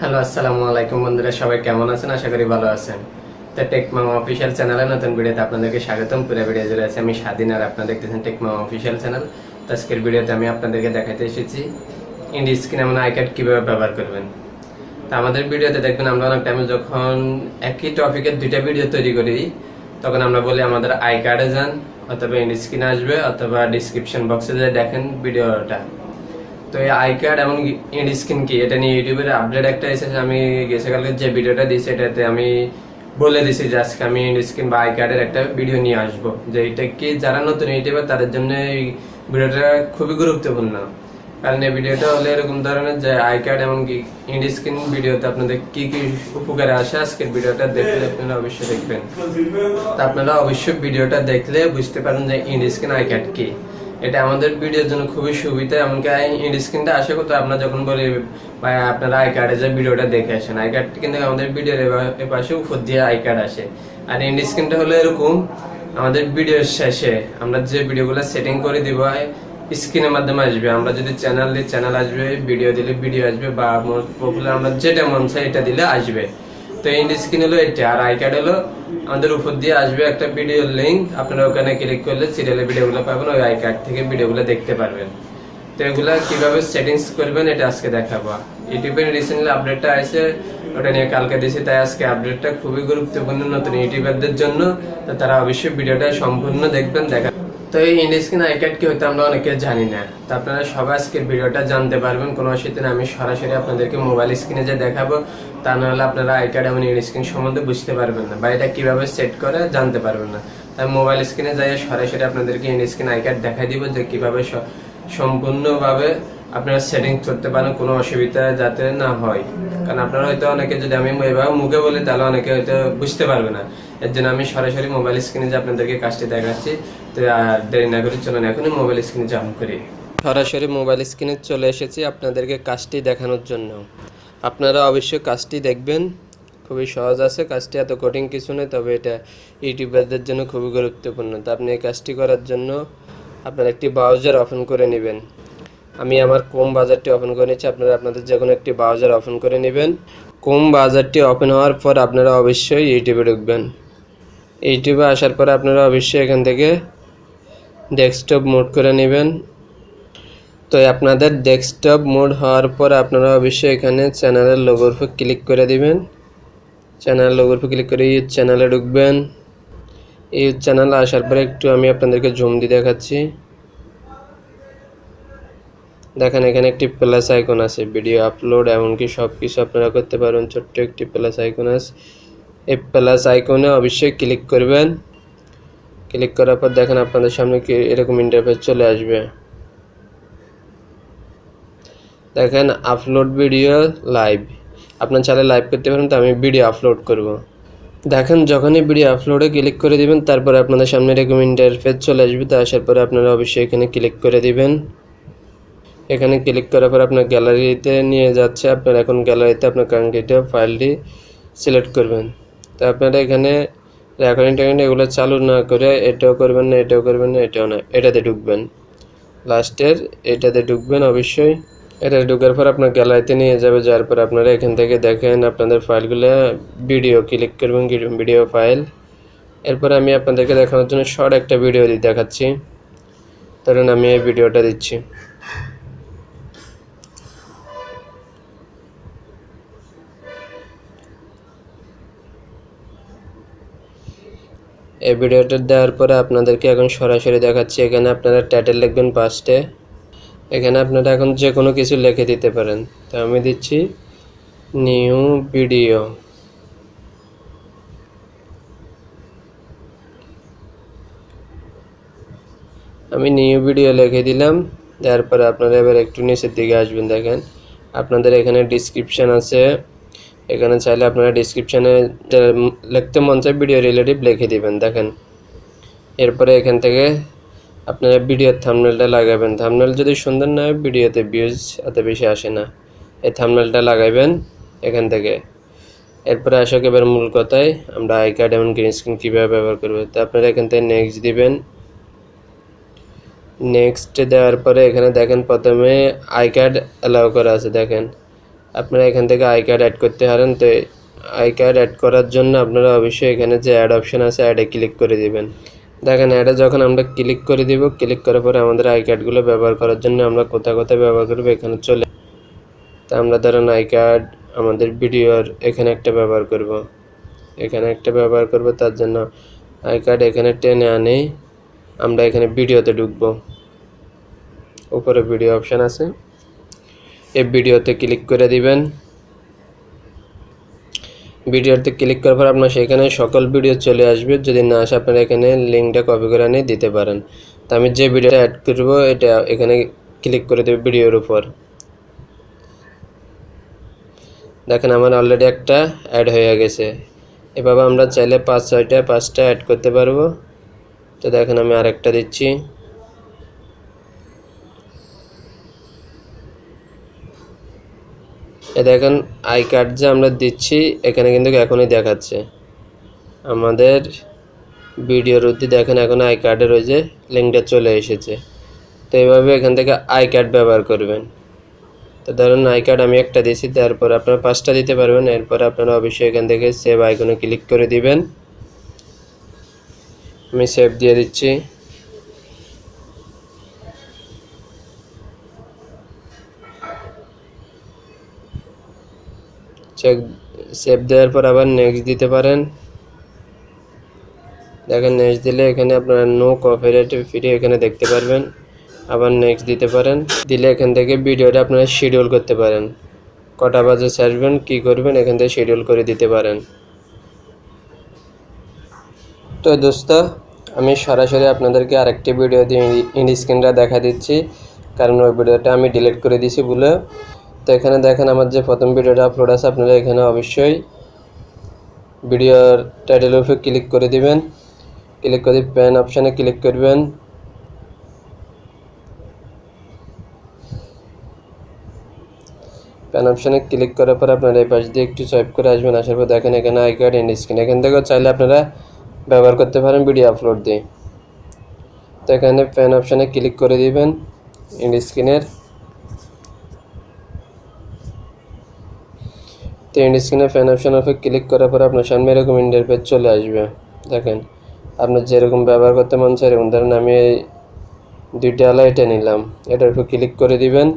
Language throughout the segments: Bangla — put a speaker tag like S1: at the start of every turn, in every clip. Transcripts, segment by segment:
S1: হ্যালো আসসালামু আলাইকুম বন্ধুরা, সবাই কেমন আছেন? আশা করি ভালো আছেন। তো টেকমামা অফিসিয়াল চ্যানেলে নতুন ভিডিওতে আপনাদেরকে স্বাগতম। পুরো ভিডিও জুড়ে আছে আমি স্বাধীন, আর আপনারা দেখতেছেন টেকমামা অফিসিয়াল চ্যানেল। তো আজকের ভিডিওতে আমি আপনাদেরকে দেখাতে এসেছি ইন্ডি স্ক্রিন এমন আই কার্ড কীভাবে ব্যবহার করবেন। তো আমাদের ভিডিওতে দেখবেন আমরা অনেক টাইমে যখন একই টপিকের দুইটা ভিডিও তৈরি করি, তখন আমরা বলি আমাদের আই কার্ডে যান, অথবা ইন্ডি স্ক্রিনে আসবে, অথবা ডিসক্রিপশন বক্সে যে দেখেন ভিডিওটা। তো এই আই কার্ড এবং ইন্ড স্ক্রিন কি, এটা নিয়ে ইউটিউবের আপডেট একটা এসেছে। আমি গেছে যে ভিডিওটা দিয়েছি এটাতে আমি বলে দিছি যে আজকে আমি ইন্ড স্ক্রিন বা আই কার্ডের একটা ভিডিও নিয়ে আসবো, যে এটা কি যারা নতুন ইউটিউবার তাদের জন্য এই ভিডিওটা খুবই গুরুত্বপূর্ণ। কারণ এই ভিডিওটা হলে এরকম ধরনের যে আই কার্ড এবং ইন্ড স্ক্রিন ভিডিওতে আপনাদের কি কি উপকারে আসে, আজকের ভিডিওটা দেখলে আপনারা অবশ্যই দেখবেন। তা আপনারা অবশ্যই ভিডিওটা দেখলে বুঝতে পারেন যে ইন্ড স্ক্রিন আই কার্ড কি। এটা আমাদের ভিডিওর জন্য খুবই সুবিধা। এমনকি ইন্ড স্ক্রিনটা আসে কত আমরা যখন বলি ভাই আপনারা আই কার্ডে যে ভিডিওটা দেখে আসেন, আই কার্ডটা কিন্তু আমাদের ভিডিওর এপাশে উপর দিয়ে আই কার্ড আসে। আর ইন্ড স্ক্রিনটা হলো এরকম, আমাদের ভিডিওর শেষে আমরা যে ভিডিওগুলো সেটিং করে দিব স্ক্রিনের মাধ্যমে আসবে। আমরা যদি চ্যানেল দিই চ্যানেল আসবে, ভিডিও দিলে ভিডিও আসবে, বা মোস্ট পপুলার আমরা যেটা মন চাই এটা দিলে আসবে। তো ইন্ড স্ক্রিন হলো এটা, আর আই কার্ড হলো আমাদের উপর দিয়ে আসবে একটা ভিডিওর লিঙ্ক। আপনারা ওখানে ক্লিক করলে সিরিয়ালের ভিডিওগুলো পাবেন, ওই আই কার্ড থেকে ভিডিওগুলো দেখতে পারবেন। তো এগুলা কিভাবে সেটিংস করবেন এটা আজকে দেখাবো। ইউটিউবের রিসেন্টলি আপডেটটা আসে, ওটা নিয়ে কালকে দিয়েছি, তাই আজকে আপডেটটা খুবই গুরুত্বপূর্ণ নতুন ইউটিউবারদের জন্য। তো তারা অবশ্যই ভিডিওটা সম্পূর্ণ দেখবেন। তো এই ইন্ড স্ক্রিন আই কার্ড কি হয়তো আমরা অনেকে জানি না। তো আপনারা সবাই আজকের ভিডিওটা জানতে পারবেন, কোনো অসুবিধা নেই। আমি সরাসরি আপনাদেরকে মোবাইল স্ক্রিনে যে দেখাবো, তা নাহলে আপনারা আই কার্ড এবং ইন্ড স্ক্রিন সম্বন্ধে বুঝতে পারবেন না, বা এটা কিভাবে সেট করে জানতে পারবেন না। তাই মোবাইল স্ক্রিনে যাই সরাসরি আপনাদেরকে ইন্ড স্ক্রিন আই কার্ড দেখাই দিব, যে কিভাবে সম্পূর্ণভাবে আপনারা সেটিং করতে পারেন, কোনো অসুবিধা যাতে না হয়। কারণ আপনারা হয়তো অনেকে, যদি আমি এভাবে মুখে বলি তাহলে অনেকে হয়তো বুঝতে পারবে না। এর জন্য আমি সরাসরি মোবাইল স্ক্রিনে যে আপনাদেরকে কাজটি দেখাচ্ছি। তো আর দেরি না করে চলুন এখনই মোবাইল স্ক্রিনে জাম্প করি। সরাসরি মোবাইল স্ক্রিনে চলে এসেছি আপনাদেরকে কাজটি দেখানোর জন্য। আপনারা অবশ্যই কাজটি দেখবেন, খুবই সহজ আছে কাজটি, এত কঠিন কিছু নেই। তবে এটা ইউটিউবারদের জন্য খুবই গুরুত্বপূর্ণ। তো আপনি এই কাজটি করার জন্য আপনার একটি ব্রাউজার ওপেন করে নেবেন। আমি আমার ক্রোম ব্রাউজারটি ওপেন করে নিচ্ছি, আপনারা আপনাদের যে কোনো একটি ব্রাউজার ওপেন করে নেবেন। ক্রোম ব্রাউজারটি ওপেন হওয়ার পর আপনারা অবশ্যই ইউটিউবে ঢুকবেন। ইউটিউবে আসার পর আপনারা অবশ্যই এখান থেকে ডেস্কটপ মোড করে নেবেন। তো আপনাদের ডেস্কটপ মোড হওয়ার পর আপনারা অবশ্যই এখানে চ্যানেলের লোগোর উপর ক্লিক করে দিবেন। চ্যানেল লোগোর উপর ক্লিক করে ইউটিউব চ্যানেলে ঢুকবেন। ইউটিউব চ্যানেলে আসার পরে একটু আমি আপনাদেরকে জুম দিয়ে দেখাচ্ছি। দেখেন এখানে একটি প্লাস আইকন আছে, ভিডিও আপলোড এমনকি সব কিছু আপনারা করতে পারবেন। ছোট্ট একটি প্লাস আইকন আছে, এই প্লাস আইকনে অবশ্যই ক্লিক করবেন। ক্লিক করার পর দেখেন আপনাদের সামনে কি এরকম ইন্টারফেস চলে আসবে। দেখেন আপলোড ভিডিও লাইভ, আপনার চাইলে লাইভ করতে পারেন। তো আমি ভিডিও আপলোড করব। দেখেন যখনই ভিডিও আপলোডে ক্লিক করে দিবেন, তারপরে আপনাদের সামনে এরকম ইন্টারফেস চলে আসবে। তো আসার পরে আপনারা অবশ্যই এখানে ক্লিক করে দিবেন। এখানে ক্লিক করার পর আপনার গ্যালারিতে নিয়ে যাচ্ছে। আপনারা এখন গ্যালারিতে আপনার কাঙ্ক্ষিত ফাইলটি সিলেক্ট করবেন। তো আপনারা এখানে রেকর্ডিং এগুলো চালু না করে এটাও করবেন না, এটাও করবেন না, এটাও না, এটাতে ঢুকবেন। লাস্টের এটাতে ঢুকবেন অবশ্যই। এটা ঢুকার পর আপনার গ্যালারিতে নিয়ে যাবে। যাওয়ার পর আপনারা এখান থেকে দেখেন আপনাদের ফাইলগুলো, ভিডিও ক্লিক করবেন, ভিডিও ফাইল। এরপর আমি আপনাদেরকে দেখানোর জন্য শর্ট একটা ভিডিও দেখাচ্ছি। ধরুন আমি এই ভিডিওটা দিচ্ছি। এই ভিডিওটা দেওয়ার পরে আপনাদেরকে এখন সরাসরি দেখাচ্ছি। এখানে আপনারা টাইটেল লিখবেন ফার্স্টে। এখানে আপনারা এখন যে কোনো কিছু লিখে দিতে পারেন। তো আমি দিচ্ছি নিউ ভিডিও। আমি নিউ ভিডিও লিখে দিলাম। দেওয়ার পরে আপনারা এবার একটু নিচের দিকে আসবেন। দেখেন আপনাদের এখানে ডিসক্রিপশান আছে, এখানে চাইলে আপনারা ডিসক্রিপশানে লিখতে মন চায় ভিডিও রিলেটিভ লিখে দিবেন। দেখেন এরপরে এখান থেকে আপনারা ভিডিওর থাম্বনেলটা লাগাবেন। থাম্বনেল যদি সুন্দর না হয় ভিডিওতে ভিউজ এত বেশি আসে না। এই থাম্বনেলটা লাগাইবেন এখান থেকে। এরপরে আসক এবার মূল কথায়, আমরা আই কার্ড এবং গ্রিন স্ক্রিন কীভাবে ব্যবহার করবো। তো আপনারা এখান থেকে নেক্সট দিবেন। নেক্সট দেওয়ার পরে এখানে দেখেন প্রথমে আই কার্ড অ্যালাউ করা আছে। দেখেন আপনারা এখান থেকে আই কার্ড অ্যাড করতে পারেন। তো আই কার্ড অ্যাড করার জন্য আপনারা অবশ্যই এখানে যে অ্যাড অপশন আছে অ্যাডে ক্লিক করে দিবেন। দেখেন অ্যাডে যখন আমরা ক্লিক করে দিব, ক্লিক করার পরে আমাদের আই কার্ডগুলো ব্যবহার করার জন্য আমরা কোথায় কোথায় ব্যবহার করবো এখানে চলে। তো আমরা ধরেন আই কার্ড আমাদের ভিডিওর এখানে একটা ব্যবহার করব, এখানে একটা ব্যবহার করব। তার জন্য আই কার্ড এখানে টেনে আনে আমরা এখানে ভিডিওতে ঢুকবো। উপরে ভিডিও অপশান আছে, এই ভিডিওতে ক্লিক করে দিবেন। ভিডিওতে ক্লিক করার পর আপনার সেখানে সকল ভিডিও চলে আসবে। যদি না আসে আপনারা এখানে লিঙ্কটা কপি করে নিয়ে দিতে পারেন। তো আমি যে ভিডিওটা অ্যাড করব এটা এখানে ক্লিক করে দেব ভিডিওর উপর। দেখেন আমার অলরেডি একটা অ্যাড হয়ে গেছে। এভাবে আমরা চাইলে 5-6টা অ্যাড করতে পারবো। তো দেখেন আমি আরেকটা দিচ্ছি। দেখেন আই কার্ড যে আমরা দিচ্ছি এখানে কিন্তু এখনই দেখাচ্ছে আমাদের ভিডিওর মধ্যে। দেখেন এখন আই কার্ডের ওই যে লিঙ্কটা চলে এসেছে। তো এইভাবে এখান থেকে আই কার্ড ব্যবহার করবেন। তো ধরুন আই কার্ড আমি একটা দিয়েছি, তারপর আপনারা 5টা দিতে পারবেন। এরপর আপনারা অবশ্যই এখান থেকে সেভ আইকনে ক্লিক করে দিবেন। আমি সেভ দিয়ে দিচ্ছি। সেভ দেওয়ার পর আবার নেক্সট দিতে পারেন। দেখেন নেক্সট দিলে এখানে আপনারা নো কপিরাইট ফ্রি এখানে দেখতে পারবেন। আবার নেক্সট দিতে পারেন। দিলে এখান থেকে ভিডিওটা আপনারা শিডিউল করতে পারেন, কটা বাজে ছাড়বেন কী করবেন এখান থেকে শিডিউল করে দিতে পারেন। তো দোস্ত আমি সরাসরি আপনাদেরকে আরেকটি ভিডিও দিয়ে ইন্ড স্ক্রিনটা দেখা দিচ্ছি, কারণ ওই ভিডিওটা আমি ডিলিট করে দিয়েছি বলে। তো এখানে দেখেন আমার যে প্রথম ভিডিওটা আপলোড আছে, আপনারা এখানে অবশ্যই ভিডিওর টাইটেলের উপর ক্লিক করে দিবেন। ক্লিক করে প্যান অপশানে ক্লিক করবেন। প্যান অপশানে ক্লিক করার পর আপনারা এই পাশ দিয়ে একটু সোয়াইপ করে আসবেন। আসার পর দেখেন এখানে আই কার্ড ইন্ড স্ক্রিন, এখান থেকেও চাইলে আপনারা ব্যবহার করতে পারেন ভিডিও আপলোড দিয়ে। তো এখানে প্যান অপশানে ক্লিক করে দিবেন ইন্ড স্ক্রিনের। তো ইন্ড স্ক্রিনের ফ্যান অপশানের উপর ক্লিক করার পর আপনার সামনে এরকম ইন্টারফেস চলে আসবে। দেখেন আপনার যেরকম ব্যবহার করতে মন চায় এরকম। ধরেন আমি এই 2টা আলা এটা নিলাম, এটার উপর ক্লিক করে দিবেন।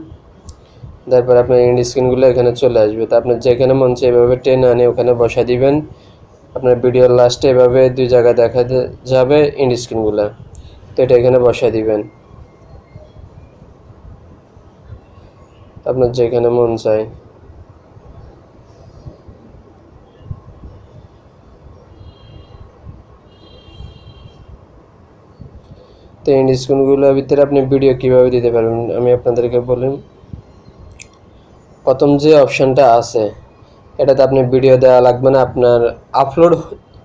S1: তারপর আপনার ইন্ড স্ক্রিনগুলো এখানে চলে আসবে। তো আপনার যেখানে মন চায় এভাবে টেনে আনে ওখানে বসা দিবেন। আপনার ভিডিওর লাস্টে এভাবে 2 জায়গায় দেখা যাবে ইন্ড স্ক্রিনগুলো। তো এটা এখানে বসা দিবেন আপনার যেখানে মন চায়। তো ইন্ড স্ক্রিনগুলোর ভিতরে আপনি ভিডিও কীভাবে দিতে পারবেন আমি আপনাদেরকে বললাম। প্রথম যে অপশানটা আছে এটাতে আপনি ভিডিও দেওয়া লাগবে না, আপনার আপলোড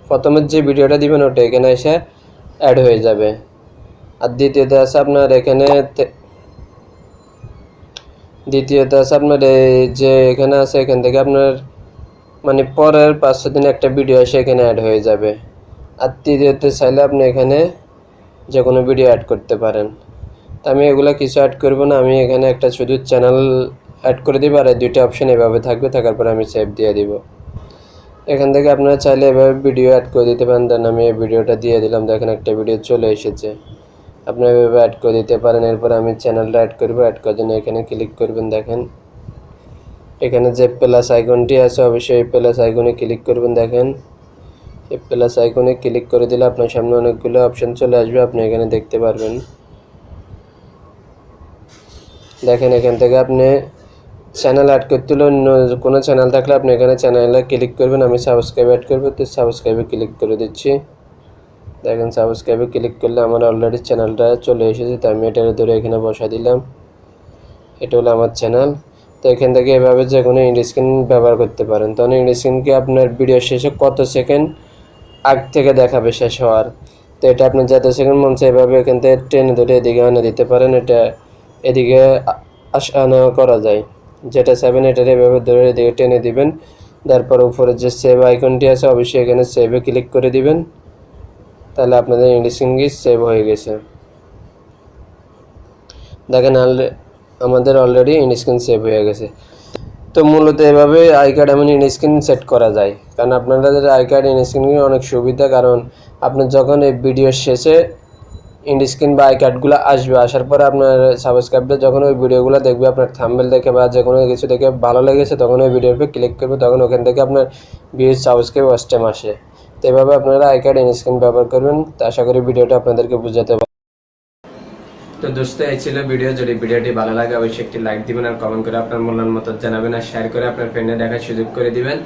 S1: প্রথমের যে ভিডিওটা দিবেন ওটা এখানে এসে অ্যাড হয়ে যাবে। আর দ্বিতীয়তে আছে আপনার এখানে এই যে এখানে আছে এখান থেকে আপনার মানে পরের 5-6 দিনে একটা ভিডিও এসে এখানে অ্যাড হয়ে যাবে। আর তৃতীয়তে চাইলে আপনি এখানে যে কোনো ভিডিও অ্যাড করতে পারেন। তো আমি এগুলো কিছু অ্যাড করব না, আমি এখানে একটা শুধু চ্যানেল অ্যাড করে দিব। আর 2টা অপশান এভাবে থাকবে, থাকার পর আমি সেভ দিয়ে দিব। এখান থেকে আপনারা চাইলে এভাবে ভিডিও অ্যাড করে দিতে পারেন। দেন আমি এই ভিডিওটা দিয়ে দিলাম, দেখেন একটা ভিডিও চলে এসেছে। আপনারা এভাবে অ্যাড করে দিতে পারেন। এরপর আমি চ্যানেলটা অ্যাড করব, অ্যাড করার জন্য এখানে ক্লিক করবেন। দেখেন এখানে যে প্লাস আইকনটি আছে অবশ্যই এই প্লাস আইকনে ক্লিক করবেন। দেখেন এই প্লাস আইকনে ক্লিক করে দিলে আপনার সামনে অনেকগুলো অপশান চলে আসবে, আপনি এখানে দেখতে পারবেন। দেখেন এখান থেকে আপনি চ্যানেল অ্যাড করতে হলে অন্য কোনো চ্যানেল থাকলে আপনি এখানে চ্যানেলে ক্লিক করবেন। আমি সাবস্ক্রাইব অ্যাড করবো, তো সাবস্ক্রাইবে ক্লিক করে দিচ্ছি। দেখেন সাবস্ক্রাইবে ক্লিক করলে আমার অলরেডি চ্যানেলটা চলে এসেছে। তো আমি এটা ধরে এখানে বসা দিলাম, এটা হলো আমার চ্যানেল। তো এখান থেকে এভাবে যে কোনো ইন্ড স্ক্রিন ব্যবহার করতে পারেন। তখন ইন্ড স্ক্রিনকে আপনার ভিডিও শেষে কত সেকেন্ড আগ থেকে দেখাবে শেষ হওয়ার। তো এটা আপনি যত সেকেন্ড মন চায় এভাবে এখান থেকে টেনে ধরে এদিকে আনে দিতে পারেন। এটা এদিকে আনা করা যায়, যেটা চাইবেন এটার এভাবে ধরে এদিকে টেনে দিবেন। তারপর উপরে যে সেভ আইকনটি আছে অবশ্যই এখানে সেভে ক্লিক করে দিবেন। তাহলে আপনাদের ইন্ড স্ক্রিনটি সেভ হয়ে গেছে। দেখেন আমাদের অলরেডি ইন্ড স্ক্রিন সেভ হয়ে গেছে। তো মূলত এভাবে আই কার্ড এমন ইন স্ক্রিন সেট করা যায়, কারণ আপনাদের আই কার্ড ইন স্ক্রিন অনেক সুবিধা, কারণ আপনার যখন এই ভিডিওর শেষে ইন স্ক্রিন বা আই কার্ডগুলো আসবে, আসার পরে আপনার সাবস্ক্রাইবার যখন ওই ভিডিওগুলো দেখবে আপনার থাম্বনেল দেখে বা যে কোনো কিছু দেখে ভালো লেগেছে, তখন ওই ভিডিওর উপর ক্লিক করবে, তখন ওখান থেকে আপনার ভিউজ, সাবস্ক্রাইব, ওয়াচ টাইম আসে। তো এভাবে আপনারা আই কার্ড ইন স্ক্রিন ব্যবহার করবেন। তো আশা করি ভিডিওটা আপনাদেরকে বুঝাতে পারবো। তো দোস্ত, এই ছিল ভিডিও। যদি ভিডিওটি ভালো লাগে অবশ্যই একটি লাইক দিবেন, আর কমেন্ট করে আপনার মূল্যবান মত জানাবেন, আর শেয়ার করে আপনার ফ্রেন্ডে দেখার সুযোগ করে দিবেন।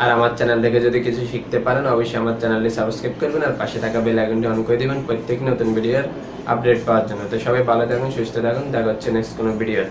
S1: আর আমার চ্যানেল থেকে যদি কিছু শিখতে পারেন অবশ্যই আমার চ্যানেলটি সাবস্ক্রাইব করবেন, আর পাশে থাকা বেল আইকনটি অন করে দিবেন প্রত্যেক নতুন ভিডিওর আপডেট পাওয়ার জন্য। তো সবাই ভালো থাকুন, সুস্থ থাকুন, দেখা হচ্ছে নেক্সট কোনো ভিডিও।